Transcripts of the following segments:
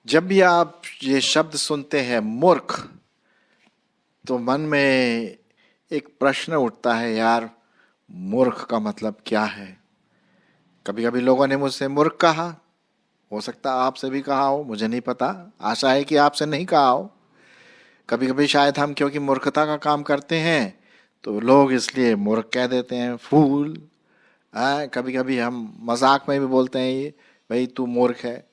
जब भी आप ये शब्द सुनते हैं मूर्ख, तो मन में एक प्रश्न उठता है, यार मूर्ख का मतलब क्या है। कभी कभी लोगों ने मुझसे मूर्ख कहा, हो सकता है आपसे भी कहा हो, मुझे नहीं पता, आशा है कि आपसे नहीं कहा हो। कभी कभी शायद हम क्योंकि मूर्खता का काम करते हैं तो लोग इसलिए मूर्ख कह देते हैं, फूल। कभी कभी हम मजाक में भी बोलते हैं, ये भाई तू मूर्ख है।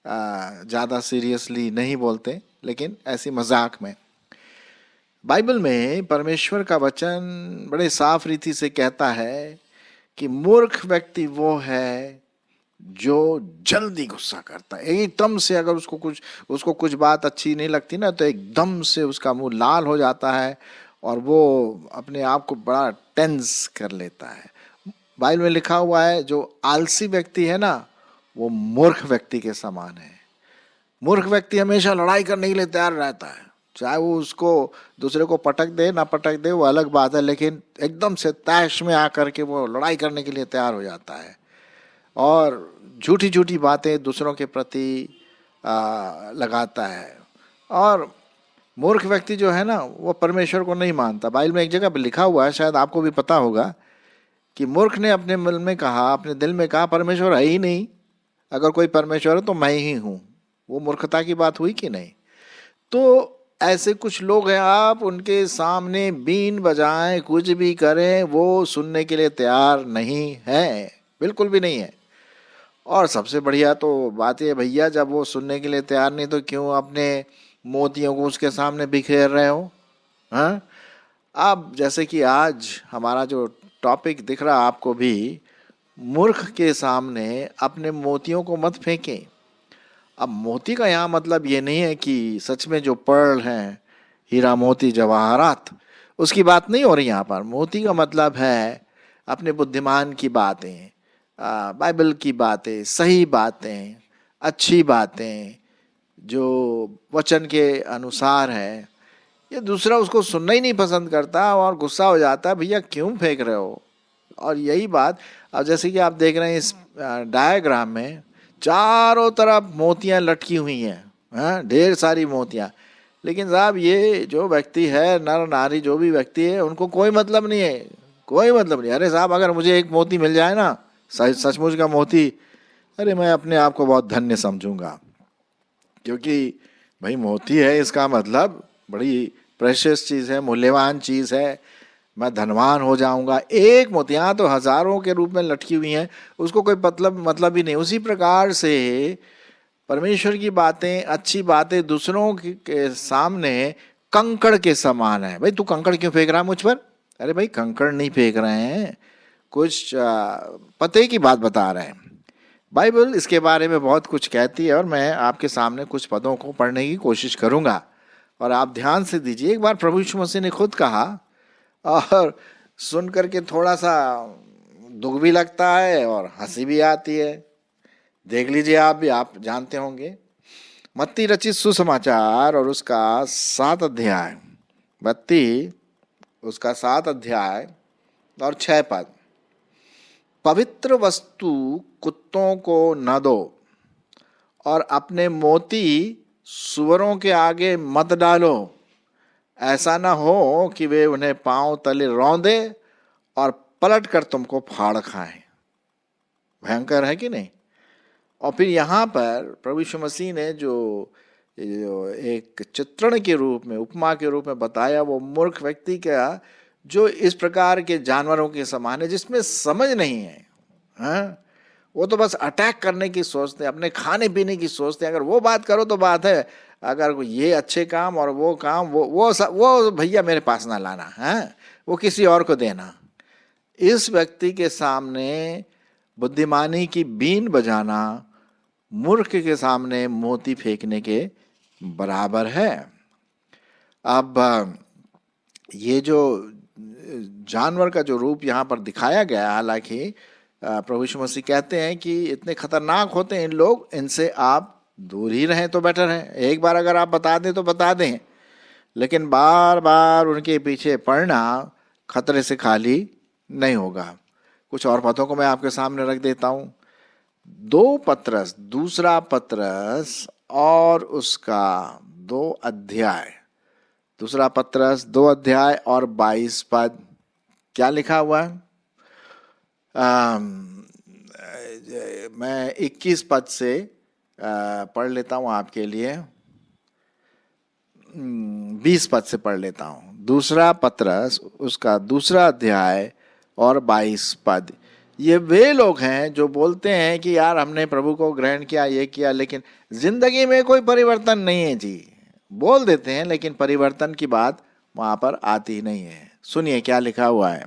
ज़्यादा सीरियसली नहीं बोलते, लेकिन ऐसी मजाक में। बाइबल में परमेश्वर का वचन बड़े साफ रीति से कहता है कि मूर्ख व्यक्ति वो है जो जल्दी गुस्सा करता है। एकदम से अगर उसको कुछ बात अच्छी नहीं लगती ना, तो एकदम से उसका मुंह लाल हो जाता है और वो अपने आप को बड़ा टेंस कर लेता है। बाइबल में लिखा हुआ है, जो आलसी व्यक्ति है ना, वो मूर्ख व्यक्ति के समान है। मूर्ख व्यक्ति हमेशा लड़ाई करने के लिए तैयार रहता है, चाहे वो उसको दूसरे को पटक दे ना पटक दे, वो अलग बात है, लेकिन एकदम से तैश में आकर के वो लड़ाई करने के लिए तैयार हो जाता है और झूठी झूठी बातें दूसरों के प्रति लगाता है। और मूर्ख व्यक्ति जो है ना, वो परमेश्वर को नहीं मानता। बाइबल में एक जगह पे लिखा हुआ है, शायद आपको भी पता होगा, कि मूर्ख ने अपने मन में कहा, अपने दिल में कहा, परमेश्वर है ही नहीं, अगर कोई परमेश्वर है तो मैं ही हूँ। वो मूर्खता की बात हुई कि नहीं। तो ऐसे कुछ लोग हैं, आप उनके सामने बीन बजाएं, कुछ भी करें, वो सुनने के लिए तैयार नहीं है, बिल्कुल भी नहीं है। और सबसे बढ़िया तो बात ये भैया, जब वो सुनने के लिए तैयार नहीं, तो क्यों अपने मोतियों को उसके सामने बिखेर रहे हो। हाँ, अब जैसे कि आज हमारा जो टॉपिक दिख रहा आपको भी, मूर्ख के सामने अपने मोतियों को मत फेंकें। अब मोती का यहाँ मतलब ये नहीं है कि सच में जो पर्ल हैं, हीरा मोती जवाहरात, उसकी बात नहीं हो रही यहाँ पर। मोती का मतलब है अपने बुद्धिमान की बातें, बाइबल की बातें, सही बातें, अच्छी बातें जो वचन के अनुसार है। ये दूसरा उसको सुनना ही नहीं पसंद करता और गुस्सा हो जाता है, भैया क्यों फेंक रहे हो। और यही बात, अब जैसे कि आप देख रहे हैं इस डायग्राम में, चारों तरफ मोतियां लटकी हुई हैं, ढेर सारी मोतियां। लेकिन साहब ये जो व्यक्ति है, नर नारी जो भी व्यक्ति है, उनको कोई मतलब नहीं है, कोई मतलब नहीं। अरे साहब, अगर मुझे एक मोती मिल जाए ना, सचमुच का मोती, अरे मैं अपने आप को बहुत धन्य समझूंगा। क्योंकि भाई मोती है, इसका मतलब बड़ी प्रेशियस चीज़ है, मूल्यवान चीज़ है, मैं धनवान हो जाऊंगा। एक मोतियाँ तो हजारों के रूप में लटकी हुई हैं, उसको कोई मतलब ही नहीं। उसी प्रकार से परमेश्वर की बातें, अच्छी बातें दूसरों के सामने कंकड़ के समान है। भाई तू कंकड़ क्यों फेंक रहा है मुझ पर। अरे भाई कंकड़ नहीं फेंक रहे हैं, कुछ पते की बात बता रहे हैं। बाइबल इसके बारे में बहुत कुछ कहती है और मैं आपके सामने कुछ पदों को पढ़ने की कोशिश करूंगा और आप ध्यान से दीजिए। एक बार प्रभु यीशु मसीह ने खुद कहा, और सुन करके थोड़ा सा दुख भी लगता है और हंसी भी आती है। देख लीजिए, आप भी, आप जानते होंगे। मत्ती रचित सुसमाचार और उसका 7 अध्याय, मत्ती उसका 7 अध्याय और 6 पद। पवित्र वस्तु कुत्तों को न दो और अपने मोती सुअरों के आगे मत डालो, ऐसा ना हो कि वे उन्हें पांव तले रौंदे और पलट कर तुमको फाड़ खाएं। भयंकर है कि नहीं। और फिर यहाँ पर प्रभु यीशु मसीह ने जो एक चित्रण के रूप में, उपमा के रूप में बताया, वो मूर्ख व्यक्ति का जो इस प्रकार के जानवरों के समान है, जिसमें समझ नहीं है। हाँ, वो तो बस अटैक करने की सोचते हैं, अपने खाने पीने की सोचते हैं। अगर वो बात करो तो बात है, अगर ये अच्छे काम और वो काम, वो भैया मेरे पास ना लाना है, वो किसी और को देना। इस व्यक्ति के सामने बुद्धिमानी की बीन बजाना मूर्ख के सामने मोती फेंकने के बराबर है। अब ये जो जानवर का जो रूप यहाँ पर दिखाया गया, हालांकि प्रभु यीशु मसीह कहते हैं कि इतने खतरनाक होते हैं इन लोग, इनसे आप दूर ही रहें तो बेटर है। एक बार अगर आप बता दें तो बता दें, लेकिन बार बार उनके पीछे पड़ना खतरे से खाली नहीं होगा। कुछ और बातों को मैं आपके सामने रख देता हूँ। 2 पत्रस, दूसरा पत्रस और उसका 2 अध्याय, दूसरा पत्रस 2 अध्याय और 22 पद। क्या लिखा हुआ है? मैं 21 पद से पढ़ लेता हूँ आपके लिए। 20 पद से पढ़ लेता हूँ। दूसरा पत्रस उसका दूसरा अध्याय और 22 पद। ये वे लोग हैं जो बोलते हैं कि यार हमने प्रभु को ग्रहण किया, ये किया, लेकिन जिंदगी में कोई परिवर्तन नहीं है जी। बोल देते हैं लेकिन परिवर्तन की बात वहां पर आती ही नहीं है। सुनिए क्या लिखा हुआ है।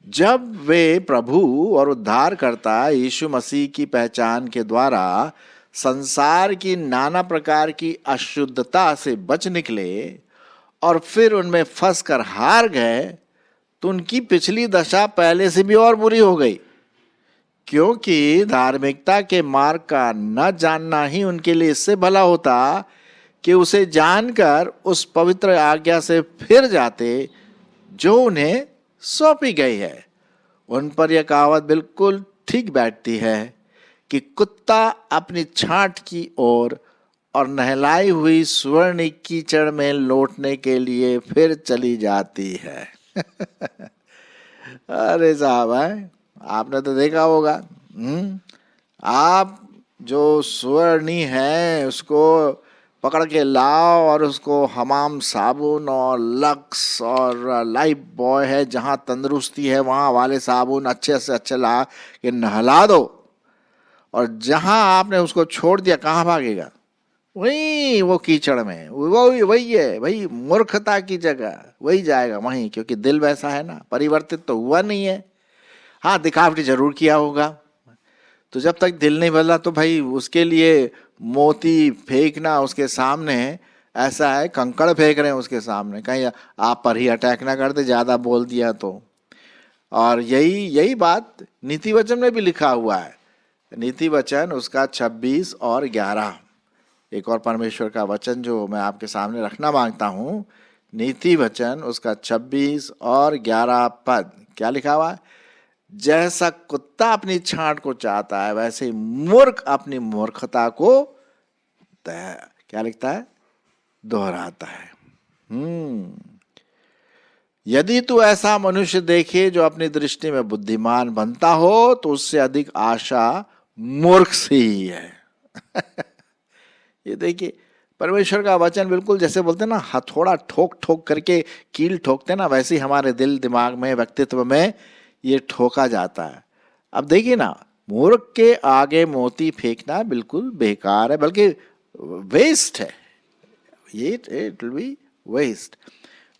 जब वे प्रभु और उद्धारकर्ता यीशु मसीह की पहचान के द्वारा संसार की नाना प्रकार की अशुद्धता से बच निकले और फिर उनमें फंस कर हार गए, तो उनकी पिछली दशा पहले से भी और बुरी हो गई, क्योंकि धार्मिकता के मार्ग का न जानना ही उनके लिए इससे भला होता कि उसे जानकर उस पवित्र आज्ञा से फिर जाते जो उन्हें सौंपी गई है। उन पर यह कहावत बिल्कुल ठीक बैठती है कि कुत्ता अपनी छांट की ओर और नहलाई हुई स्वर्ण कीचड़ में लौटने के लिए फिर चली जाती है। अरे साहब है, आपने तो देखा होगा। आप जो स्वर्णी है उसको पकड़ के लाओ और उसको हमाम साबुन और लक्स और लाइफ बॉय है, जहाँ तंदुरुस्ती है वहाँ वाले साबुन अच्छे से अच्छे ला के नहला दो, और जहाँ आपने उसको छोड़ दिया कहाँ भागेगा? वही वो कीचड़ में, वही है, वही मूर्खता की जगह वही जाएगा वहीं, क्योंकि दिल वैसा है ना, परिवर्तित तो हुआ नहीं है। हाँ, दिखावटी जरूर किया होगा। तो जब तक दिल नहीं बदला तो भाई उसके लिए मोती फेंकना उसके सामने ऐसा है, कंकड़ फेंक रहे हैं उसके सामने, कहीं आप पर ही अटैक ना कर दे ज्यादा बोल दिया तो। और यही बात नीति वचन में भी लिखा हुआ है। नीति वचन उसका 26 और 11, एक और परमेश्वर का वचन जो मैं आपके सामने रखना मांगता हूँ। नीति वचन उसका 26 और 11 पद। क्या लिखा हुआ है? जैसा कुत्ता अपनी छांट को चाहता है, वैसे ही मूर्ख अपनी मूर्खता को क्या लिखता है? दोहराता है। यदि तू ऐसा मनुष्य देखे जो अपनी दृष्टि में बुद्धिमान बनता हो, तो उससे अधिक आशा मूर्ख से ही है। ये देखिए, परमेश्वर का वचन बिल्कुल जैसे बोलते हैं ना, हथौड़ा ठोक ठोक करके कील ठोकते ना, वैसे ही हमारे दिल दिमाग में, व्यक्तित्व में ये ठोका जाता है। अब देखिए ना, मूर्ख के आगे मोती फेंकना बिल्कुल बेकार है, बल्कि वेस्ट है। ये इट विल बी वेस्ट।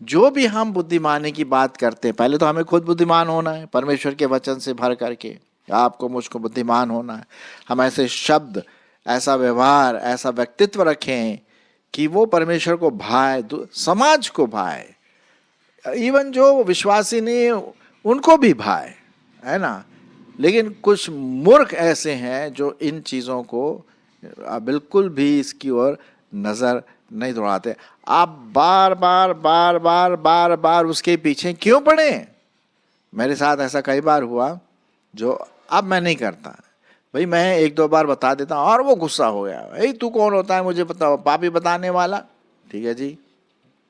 जो भी हम बुद्धिमानी की बात करते हैं, पहले तो हमें खुद बुद्धिमान होना है, परमेश्वर के वचन से भर करके आपको मुझको बुद्धिमान होना है। हम ऐसे शब्द, ऐसा व्यवहार, ऐसा व्यक्तित्व रखें कि वो परमेश्वर को भाए, समाज को भाए, इवन जो विश्वासी नहीं उनको भी भाए, है ना। लेकिन कुछ मूर्ख ऐसे हैं जो इन चीज़ों को बिल्कुल भी इसकी ओर नज़र नहीं दौड़ाते। आप बार बार बार बार बार बार उसके पीछे क्यों पड़े? मेरे साथ ऐसा कई बार हुआ, जो अब मैं नहीं करता। भाई मैं 1-2 बार बता देता हूँ और वो गुस्सा हो गया, भाई तू कौन होता है मुझे बताओ, पापी बताने वाला। ठीक है जी,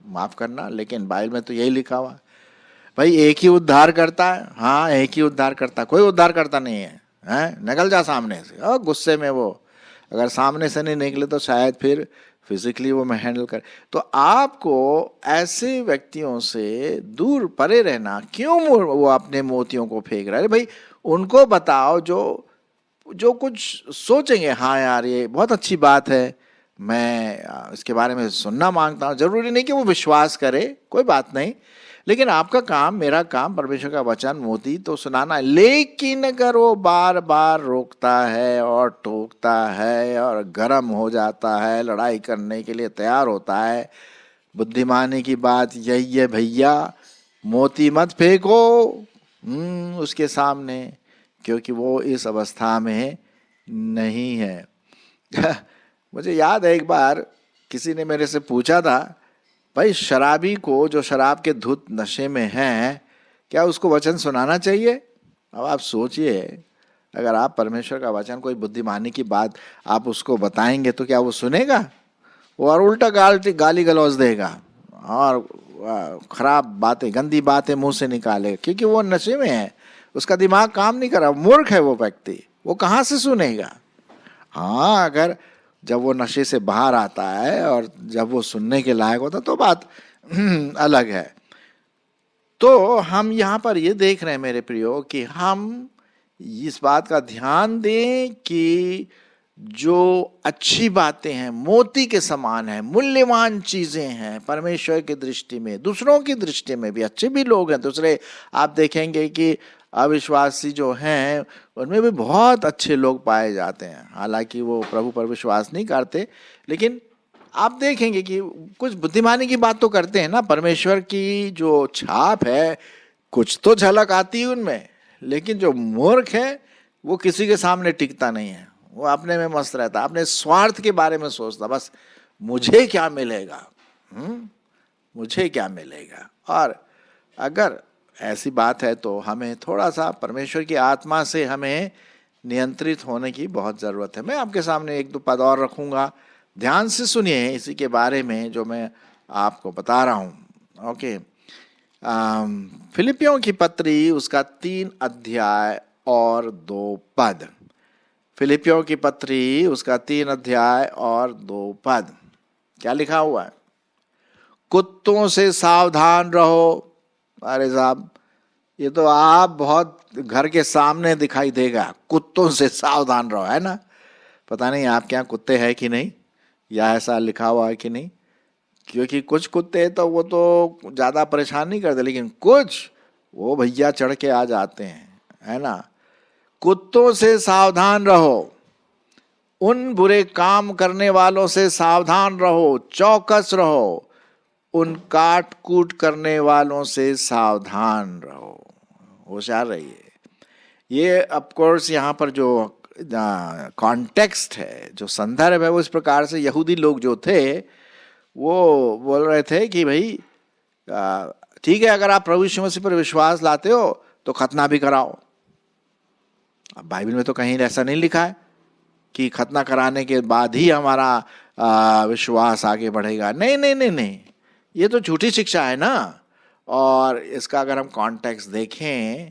माफ़ करना, लेकिन बाइबल में तो यही लिखा हुआ भाई, एक ही उद्धार करता है। हाँ, एक ही उद्धार करता, कोई उद्धार करता नहीं है, हैं? निकल जा सामने से। और गुस्से में वो अगर सामने से नहीं निकले तो शायद फिर फिजिकली वो मैं हैंडल कर। तो आपको ऐसे व्यक्तियों से दूर परे रहना। क्यों वो अपने मोतियों को फेंक रहा है? भाई उनको बताओ जो कुछ सोचेंगे, हाँ यार ये बहुत अच्छी बात है, मैं इसके बारे में सुनना मांगता हूँ। जरूरी नहीं कि वो विश्वास करे, कोई बात नहीं, लेकिन आपका काम, मेरा काम परमेश्वर का वचन मोती तो सुनाना है। लेकिन अगर वो बार बार रोकता है और टोकता है और गर्म हो जाता है, लड़ाई करने के लिए तैयार होता है, बुद्धिमानी की बात यही है भैया, मोती मत फेंको उसके सामने, क्योंकि वो इस अवस्था में नहीं है। मुझे याद है एक बार किसी ने मेरे से पूछा था, भाई शराबी को जो शराब के धुत नशे में है, क्या उसको वचन सुनाना चाहिए? अब आप सोचिए, अगर आप परमेश्वर का वचन, कोई बुद्धिमानी की बात आप उसको बताएंगे तो क्या वो सुनेगा? वो और उल्टा गाली गलौज देगा और खराब बातें, गंदी बातें मुंह से निकालेगा, क्योंकि वो नशे में है, उसका दिमाग काम नहीं कर रहा, मूर्ख है वो व्यक्ति, वो कहाँ से सुनेगा? हाँ, अगर जब वो नशे से बाहर आता है और जब वो सुनने के लायक होता तो बात अलग है। तो हम यहाँ पर ये देख रहे हैं मेरे प्रियो कि हम इस बात का ध्यान दें कि जो अच्छी बातें हैं, मोती के समान है, मूल्यवान चीजें हैं परमेश्वर की दृष्टि में, दूसरों की दृष्टि में भी अच्छे भी लोग हैं। दूसरे आप देखेंगे कि अविश्वासी जो हैं उनमें भी बहुत अच्छे लोग पाए जाते हैं, हालांकि वो प्रभु पर विश्वास नहीं करते, लेकिन आप देखेंगे कि कुछ बुद्धिमानी की बात तो करते हैं ना। परमेश्वर की जो छाप है कुछ तो झलक आती है उनमें, लेकिन जो मूर्ख है वो किसी के सामने टिकता नहीं है, वो अपने में मस्त रहता, अपने स्वार्थ के बारे में सोचता, बस मुझे क्या मिलेगा, मुझे क्या मिलेगा। और अगर ऐसी बात है तो हमें थोड़ा सा परमेश्वर की आत्मा से हमें नियंत्रित होने की बहुत ज़रूरत है। मैं आपके सामने एक दो पद और रखूँगा, ध्यान से सुनिए इसी के बारे में जो मैं आपको बता रहा हूँ। ओके, फिलिपियों की पत्री उसका 3 अध्याय और 2 पद। फिलिपियों की पत्री उसका 3 अध्याय और 2 पद क्या लिखा हुआ है? कुत्तों से सावधान रहो। अरे साहब, ये तो आप बहुत घर के सामने दिखाई देगा, कुत्तों से सावधान रहो, है ना? पता नहीं आपके यहाँ कुत्ते हैं कि नहीं, या ऐसा लिखा हुआ है कि नहीं, क्योंकि कुछ कुत्ते तो वो तो ज़्यादा परेशान नहीं करते, लेकिन कुछ वो भैया चढ़ के आ जाते हैं, है ना? कुत्तों से सावधान रहो, उन बुरे काम करने वालों से सावधान रहो, चौकस रहो, उन काट कूट करने वालों से सावधान रहो, होशियार रहिए। ये ऑफ कोर्स यहाँ पर जो कॉन्टेक्स्ट है, जो संदर्भ है, वो इस प्रकार से यहूदी लोग जो थे वो बोल रहे थे कि भाई ठीक है, अगर आप प्रभु यीशु मसीह पर विश्वास लाते हो तो खतना भी कराओ। अब बाइबल में तो कहीं ऐसा नहीं लिखा है कि खतना कराने के बाद ही हमारा विश्वास आगे बढ़ेगा। नहीं नहीं नहीं नहीं, ये तो झूठी शिक्षा है ना। और इसका अगर हम कॉन्टेक्स्ट देखें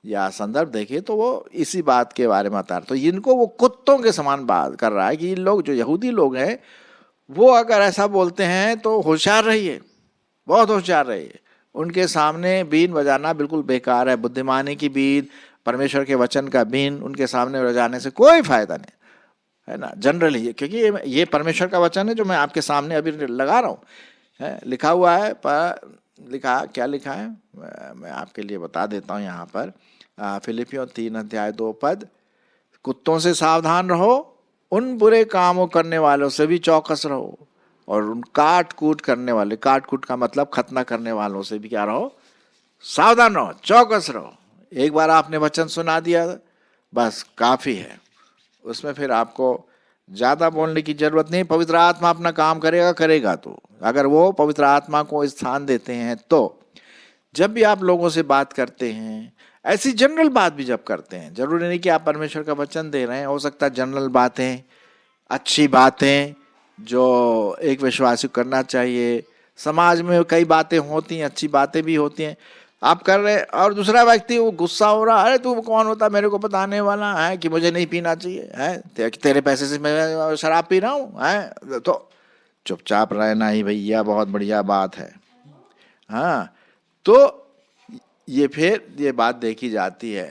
या संदर्भ देखें तो वो इसी बात के बारे में बता रहा। तो इनको वो कुत्तों के समान बात कर रहा है कि इन लोग जो यहूदी लोग हैं वो अगर ऐसा बोलते हैं तो होशियार रहिए, बहुत होशियार रहिए। उनके सामने बीन बजाना बिल्कुल बेकार है। बुद्धिमानी की बीन, परमेश्वर के वचन का बीन उनके सामने बजाने से कोई फायदा नहीं, है ना? जनरली, क्योंकि ये परमेश्वर का वचन है जो मैं आपके सामने अभी लगा रहा हूँ, है लिखा हुआ है। पर क्या लिखा है मैं आपके लिए बता देता हूँ यहाँ पर। फिलिपियों 3 अध्याय 2 पद, कुत्तों से सावधान रहो, उन बुरे कामों करने वालों से भी चौकस रहो, और उन काट कूट करने वाले, काट कूट का मतलब खतना करने वालों से भी क्या रहो? सावधान रहो, चौकस रहो। एक बार आपने वचन सुना दिया बस काफ़ी है, उसमें फिर आपको ज़्यादा बोलने की जरूरत नहीं। पवित्र आत्मा अपना काम करेगा तो अगर वो पवित्र आत्मा को स्थान देते हैं तो जब भी आप लोगों से बात करते हैं, ऐसी जनरल बात भी जब करते हैं, जरूरी नहीं कि आप परमेश्वर का वचन दे रहे हैं, हो सकता है जनरल बातें, अच्छी बातें जो एक विश्वासी करना चाहिए। समाज में कई बातें होती हैं, अच्छी बातें भी होती हैं, आप कर रहे, और दूसरा व्यक्ति वो गुस्सा हो रहा है, अरे तू कौन होता मेरे को बताने वाला है कि मुझे नहीं पीना चाहिए, है तेरे पैसे से मैं शराब पी रहा हूँ, है तो चुपचाप रहना ही भैया बहुत बढ़िया बात है। हाँ, तो ये फिर ये बात देखी जाती है।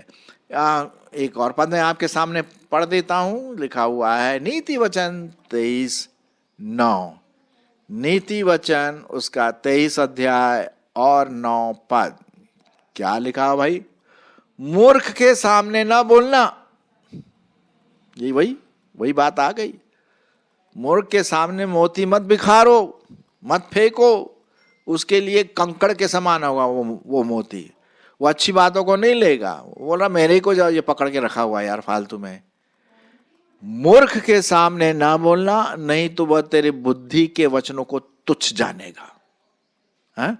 एक और पद मैं आपके सामने पढ़ देता हूँ, लिखा हुआ है नीति वचन 23:9। नीति वचन उसका 23 अध्याय और 9 पद क्या लिखा भाई? मूर्ख के सामने ना बोलना। ये वही बात आ गई। मूर्ख के सामने मोती मत बिखारो, मत फेंको, उसके लिए कंकड़ के समान होगा वो मोती, वो अच्छी बातों को नहीं लेगा। बोला मेरे को ये पकड़ के रखा हुआ है यार फालतू में। मूर्ख के सामने ना बोलना, नहीं तो वह तेरे बुद्धि के वचनों को तुच्छ जानेगा। हाँ,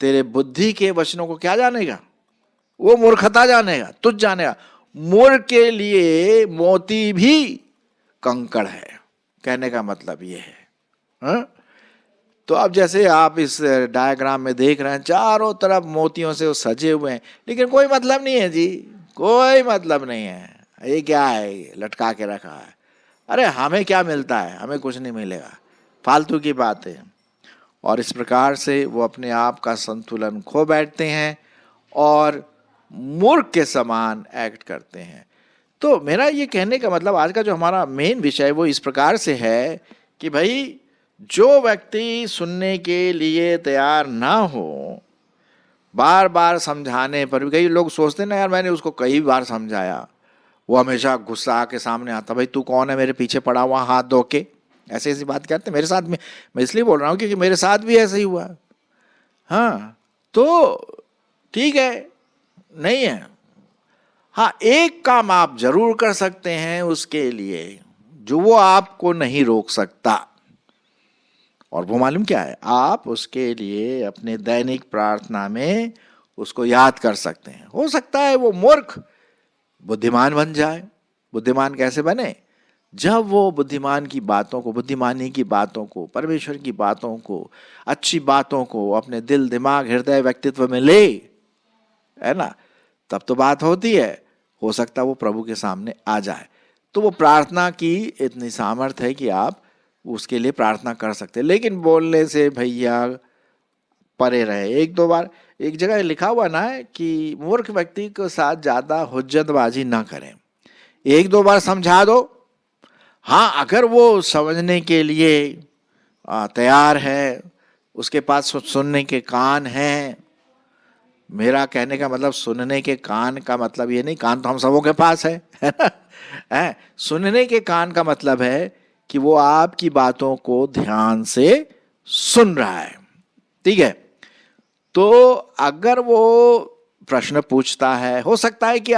तेरे बुद्धि के वचनों को क्या जानेगा? वो मूर्खता जानेगा, तुच्छ जानेगा। मूर्ख के लिए मोती भी कंकड़ है। कहने का मतलब ये है, हाँ? तो अब जैसे आप इस डायग्राम में देख रहे हैं, चारों तरफ मोतियों से वो सजे हुए हैं, लेकिन कोई मतलब नहीं है जी, कोई मतलब नहीं है। ये क्या है, ये लटका के रखा है। अरे हमें क्या मिलता है, हमें कुछ नहीं मिलेगा, फालतू की बात है। और इस प्रकार से वो अपने आप का संतुलन खो बैठते हैं और मूर्ख के समान एक्ट करते हैं। तो मेरा ये कहने का मतलब, आज का जो हमारा मेन विषय वो इस प्रकार से है कि भाई जो व्यक्ति सुनने के लिए तैयार ना हो, बार बार समझाने पर भी, कई लोग सोचते ना यार मैंने उसको कई बार समझाया, वो हमेशा गुस्सा आके सामने आता, भाई तू कौन है मेरे पीछे पड़ा हुआ हाथ धो के, ऐसे ऐसी बात करते मेरे साथ में। मैं इसलिए बोल रहा हूँ क्योंकि मेरे साथ भी ऐसे ही हुआ। हाँ तो ठीक है, नहीं है। हाँ एक काम आप जरूर कर सकते हैं उसके लिए, जो वो आपको नहीं रोक सकता, और वो मालूम क्या है, आप उसके लिए अपने दैनिक प्रार्थना में उसको याद कर सकते हैं। हो सकता है वो मूर्ख बुद्धिमान बन जाए। बुद्धिमान कैसे बने, जब वो बुद्धिमान की बातों को, बुद्धिमानी की बातों को, परमेश्वर की बातों को, अच्छी बातों को अपने दिल दिमाग हृदय व्यक्तित्व में ले, है ना, तब तो बात होती है। हो सकता है वो प्रभु के सामने आ जाए। तो वो प्रार्थना की इतनी सामर्थ्य है कि आप उसके लिए प्रार्थना कर सकते हैं, लेकिन बोलने से भैया परे रहे। एक दो बार एक जगह लिखा हुआ ना है कि मूर्ख व्यक्ति के साथ ज्यादा हुज्जतबाजी ना करें, एक दो बार समझा दो। हाँ अगर वो समझने के लिए तैयार है, उसके पास सुनने के कान हैं, मेरा कहने का मतलब सुनने के कान का मतलब ये नहीं, कान तो हम सबों के पास है ना, है? सुनने के कान का मतलब है कि वो आपकी बातों को ध्यान से सुन रहा है, ठीक है। तो अगर वो प्रश्न पूछता है, हो सकता है कि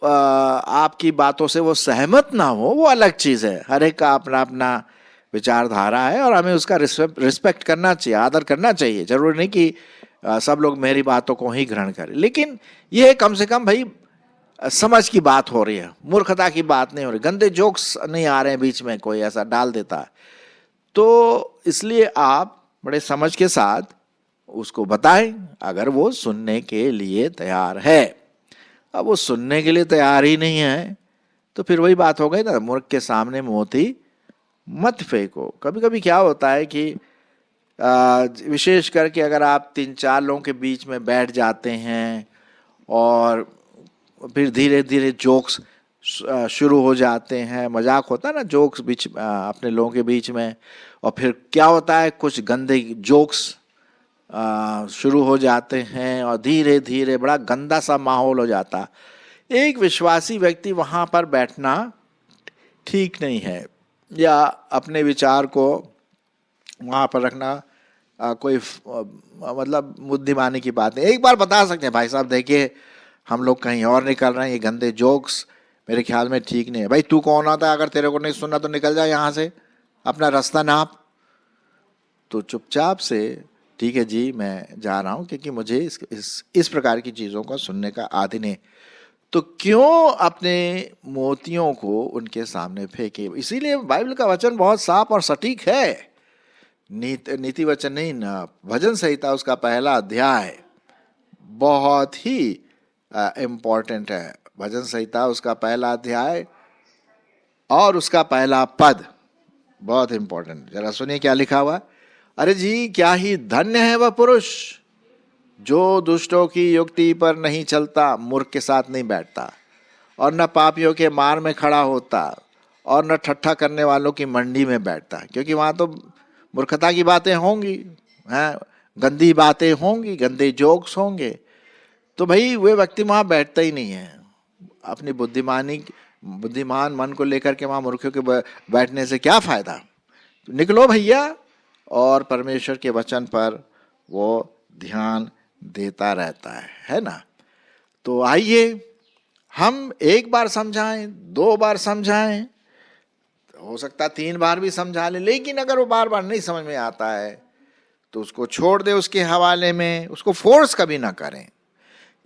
आपकी बातों से वो सहमत ना हो, वो अलग चीज है। हर एक का अपना अपना विचारधारा है और हमें उसका रिस्पेक्ट करना चाहिए, आदर करना चाहिए। जरूरी नहीं कि सब लोग मेरी बातों को ही ग्रहण करें, लेकिन ये कम से कम भाई समझ की बात हो रही है, मूर्खता की बात नहीं हो रही, गंदे जोक्स नहीं आ रहे हैं बीच में, कोई ऐसा डाल देता है। तो इसलिए आप बड़े समझ के साथ उसको बताएं, अगर वो सुनने के लिए तैयार है। अब वो सुनने के लिए तैयार ही नहीं है तो फिर वही बात हो गई ना, मूर्ख के सामने मोती मत फेंको। कभी कभी क्या होता है कि विशेष करके अगर आप 3-4 लोगों के बीच में बैठ जाते हैं और फिर धीरे धीरे जोक्स शुरू हो जाते हैं, मजाक होता है ना जोक्स बीच अपने लोगों के बीच में, और फिर क्या होता है कुछ गंदे जोक्स शुरू हो जाते हैं और धीरे धीरे बड़ा गंदा सा माहौल हो जाता। एक विश्वासी व्यक्ति वहाँ पर बैठना ठीक नहीं है, या अपने विचार को वहाँ पर रखना कोई मतलब बुद्धिमानी की बात है। एक बार बता सकते हैं भाई साहब देखिए हम लोग कहीं और निकल रहे हैं, ये गंदे जोक्स मेरे ख्याल में ठीक नहीं है। भाई तू कौन आता है, अगर तेरे को नहीं सुनना तो निकल जा यहाँ से, अपना रास्ता नाप। तो चुपचाप से ठीक है जी मैं जा रहा हूँ, क्योंकि मुझे इस प्रकार की चीज़ों को सुनने का आदि नहीं। तो क्यों अपने मोतियों को उनके सामने फेंके। इसीलिए बाइबल का वचन बहुत साफ और सटीक है। नीति वचन नहीं ना, भजन संहिता उसका पहला अध्याय बहुत ही इम्पोर्टेंट है। भजन संहिता उसका पहला अध्याय और उसका पहला पद बहुत इम्पोर्टेंट। जरा सुनिए क्या लिखा हुआ। अरे जी क्या ही धन्य है वह पुरुष जो दुष्टों की युक्ति पर नहीं चलता, मूर्ख के साथ नहीं बैठता, और न पापियों के मार में खड़ा होता, और न ठट्ठा करने वालों की मंडी में बैठता। क्योंकि वहाँ तो मूर्खता की बातें होंगी, हैं, गंदी बातें होंगी, गंदे जोक्स होंगे। तो भाई वे व्यक्ति वहाँ बैठता ही नहीं है। अपनी बुद्धिमान मन को लेकर के वहाँ मूर्खों के बैठने से क्या फायदा। तो निकलो भैया, और परमेश्वर के वचन पर वो ध्यान देता रहता है ना। तो आइए हम एक बार समझाएं, 2 बार समझाएं, हो सकता 3 बार भी समझा ले, लेकिन अगर वो बार बार नहीं समझ में आता है तो उसको छोड़ दे उसके हवाले में, उसको फोर्स कभी ना करें।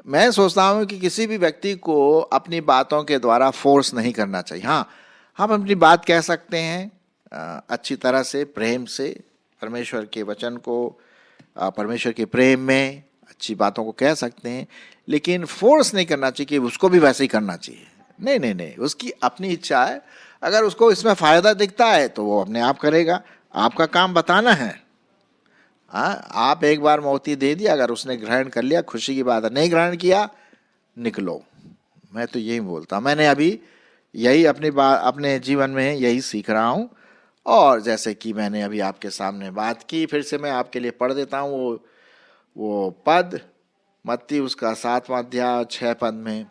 मैं सोचता हूँ कि किसी भी व्यक्ति को अपनी बातों के द्वारा फोर्स नहीं करना चाहिए। हाँ, हम अपनी बात कह सकते हैं अच्छी तरह से, प्रेम से, परमेश्वर के वचन को, परमेश्वर के प्रेम में अच्छी बातों को कह सकते हैं, लेकिन फोर्स नहीं करना चाहिए कि उसको भी वैसे ही करना चाहिए। नहीं नहीं नहीं, उसकी अपनी इच्छा है। अगर उसको इसमें फायदा दिखता है तो वो अपने आप करेगा। आपका काम बताना है। हाँ, आप एक बार मोती दे दिया, अगर उसने ग्रहण कर लिया खुशी की बात है, नहीं ग्रहण किया निकलो। मैं तो यही बोलता, मैंने अभी यही अपनी बात, अपने जीवन में यही सीख रहा हूँ। और जैसे कि मैंने अभी आपके सामने बात की, फिर से मैं आपके लिए पढ़ देता हूँ वो पद, मत्ती उसका 7वां अध्याय 6 पद में,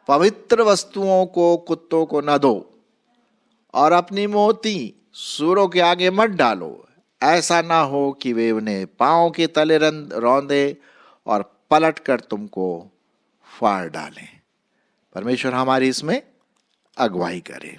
पवित्र वस्तुओं को कुत्तों को न दो और अपनी मोती सूरों के आगे मत डालो, ऐसा ना हो कि वे उन्हें पांव के तले रौंदे और पलट कर तुमको फाड़ डालें। परमेश्वर हमारी इसमें अगुवाई करे।